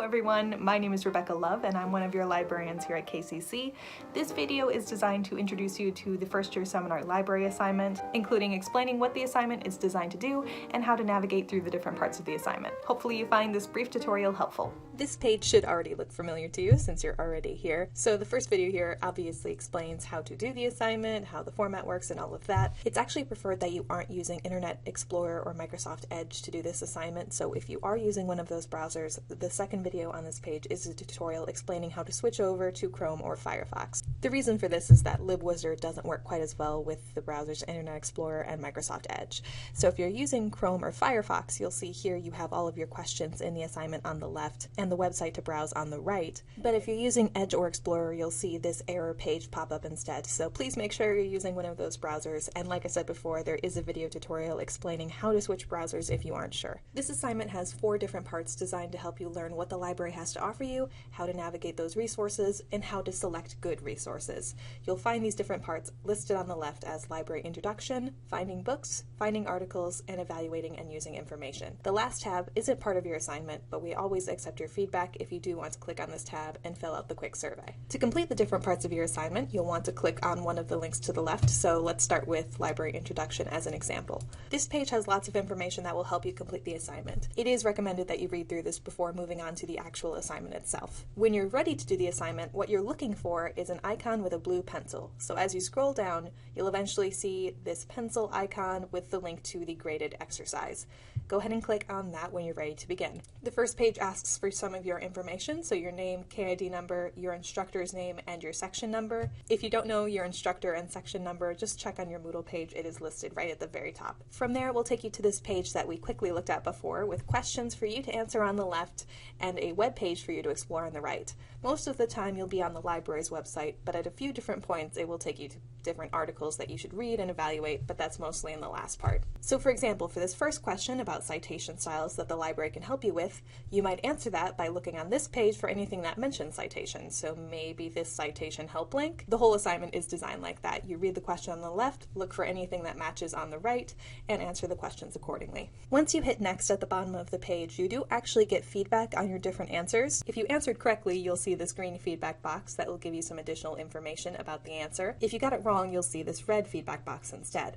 Hello everyone, my name is Rebecca Love and I'm one of your librarians here at KCC. This video is designed to introduce you to the first year seminar library assignment, including explaining what the assignment is designed to do and how to navigate through the different parts of the assignment. Hopefully you find this brief tutorial helpful. This page should already look familiar to you since you're already here. So the first video here obviously explains how to do the assignment, how the format works and all of that. It's actually preferred that you aren't using Internet Explorer or Microsoft Edge to do this assignment, so if you are using one of those browsers, the second video on this page is a tutorial explaining how to switch over to Chrome or Firefox. The reason for this is that LibWizard doesn't work quite as well with the browsers Internet Explorer and Microsoft Edge. So if you're using Chrome or Firefox, you'll see here you have all of your questions in the assignment on the left and the website to browse on the right. But if you're using Edge or Explorer, you'll see this error page pop up instead. So please make sure you're using one of those browsers, and like I said before, there is a video tutorial explaining how to switch browsers if you aren't sure. This assignment has 4 different parts designed to help you learn what the library has to offer you, how to navigate those resources, and how to select good resources. You'll find these different parts listed on the left as Library Introduction, Finding Books, Finding Articles, and Evaluating and Using Information. The last tab isn't part of your assignment, but we always accept your feedback if you do want to click on this tab and fill out the quick survey. To complete the different parts of your assignment, you'll want to click on one of the links to the left, so let's start with Library Introduction as an example. This page has lots of information that will help you complete the assignment. It is recommended that you read through this before moving on to the actual assignment itself. When you're ready to do the assignment, what you're looking for is an icon with a blue pencil. So as you scroll down, you'll eventually see this pencil icon with the link to the graded exercise. Go ahead and click on that when you're ready to begin. The first page asks for some of your information, so your name, KID number, your instructor's name, and your section number. If you don't know your instructor and section number, just check on your Moodle page. It is listed right at the very top. From there, we'll take you to this page that we quickly looked at before, with questions for you to answer on the left and a web page for you to explore on the right. Most of the time you'll be on the library's website, but at a few different points it will take you to different articles that you should read and evaluate, but that's mostly in the last part. So for example, for this first question about citation styles that the library can help you with, you might answer that by looking on this page for anything that mentions citations. So maybe this citation help link. The whole assignment is designed like that. You read the question on the left, look for anything that matches on the right, and answer the questions accordingly. Once you hit next at the bottom of the page, you do actually get feedback on your different answers. If you answered correctly, you'll see this green feedback box that will give you some additional information about the answer. If you got it wrong, you'll see this red feedback box instead.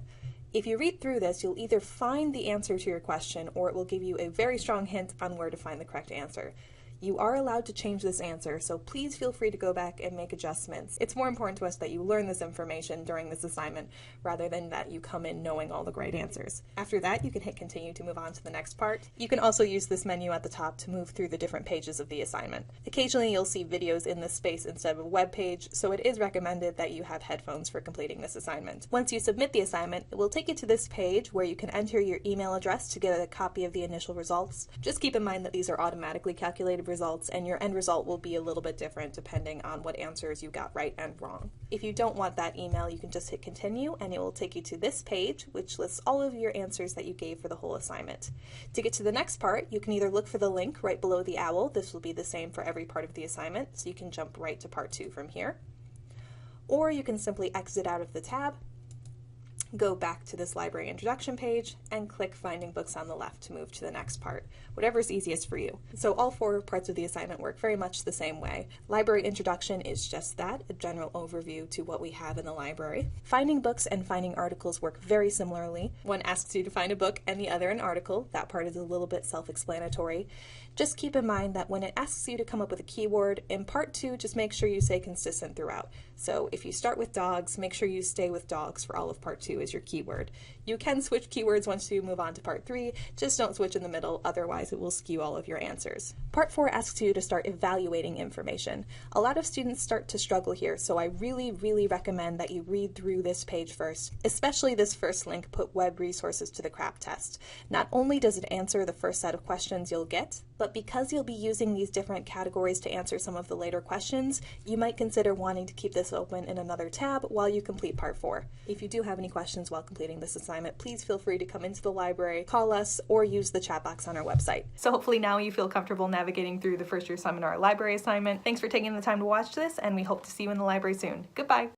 If you read through this, you'll either find the answer to your question or it will give you a very strong hint on where to find the correct answer. You are allowed to change this answer, so please feel free to go back and make adjustments. It's more important to us that you learn this information during this assignment rather than that you come in knowing all the right answers. After that, you can hit continue to move on to the next part. You can also use this menu at the top to move through the different pages of the assignment. Occasionally, you'll see videos in this space instead of a web page, so it is recommended that you have headphones for completing this assignment. Once you submit the assignment, it will take you to this page where you can enter your email address to get a copy of the initial results. Just keep in mind that these are automatically calculated results and your end result will be a little bit different depending on what answers you got right and wrong. If you don't want that email, you can just hit continue and it will take you to this page which lists all of your answers that you gave for the whole assignment. To get to the next part, you can either look for the link right below the owl. This will be the same for every part of the assignment, so you can jump right to part 2 from here. Or you can simply exit out of the tab, go back to this library introduction page, and click Finding Books on the left to move to the next part, whatever is easiest for you. So all 4 parts of the assignment work very much the same way. Library introduction is just that, a general overview to what we have in the library. Finding books and finding articles work very similarly. One asks you to find a book and the other an article. That part is a little bit self-explanatory. Just keep in mind that when it asks you to come up with a keyword, in part 2, just make sure you stay consistent throughout. So if you start with dogs, make sure you stay with dogs for all of part 2 as your keyword. You can switch keywords once you move on to part 3, just don't switch in the middle, otherwise it will skew all of your answers. Part 4 asks you to start evaluating information. A lot of students start to struggle here, so I really recommend that you read through this page first, especially this first link, Put Web Resources to the CRAP Test. Not only does it answer the first set of questions you'll get, but because you'll be using these different categories to answer some of the later questions, you might consider wanting to keep this open in another tab while you complete part 4. If you do have any questions while completing this assignment, please feel free to come into the library, call us, or use the chat box on our website. So hopefully now you feel comfortable navigating through the first year seminar library assignment. Thanks for taking the time to watch this, and we hope to see you in the library soon. Goodbye!